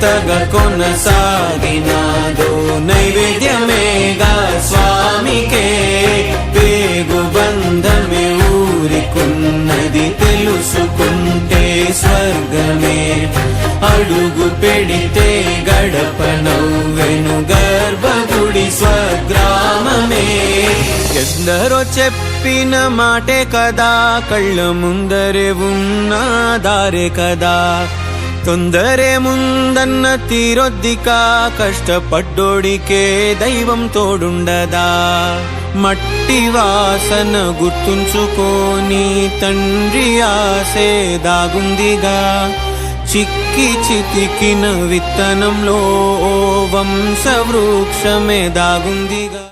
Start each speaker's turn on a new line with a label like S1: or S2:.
S1: ఎంతగా కొనసాగినాదో నైవేద్యమేగా స్వామికే పేగు బంధమే ఊరికున్నది తెలుసుకుంటే స్వర్గమే అడుగు పెడితే గడప నవ్వెను గర్భగుడి స్వగ్రామమే ఎందరో చెప్పిన మాటే కదా కళ్ళ ముందరే ఉన్న దారే కదా తొందరే ముందన్న తీరొద్దికా కష్టపడ్డోడికే దైవం తోడుండదా మట్టి వాసన గుర్తుంచుకోని తండ్రి ఆసే దాగుందిగా చిక్కి చితికిన విత్తనంలో వంశవృక్షమే దాగుందిగా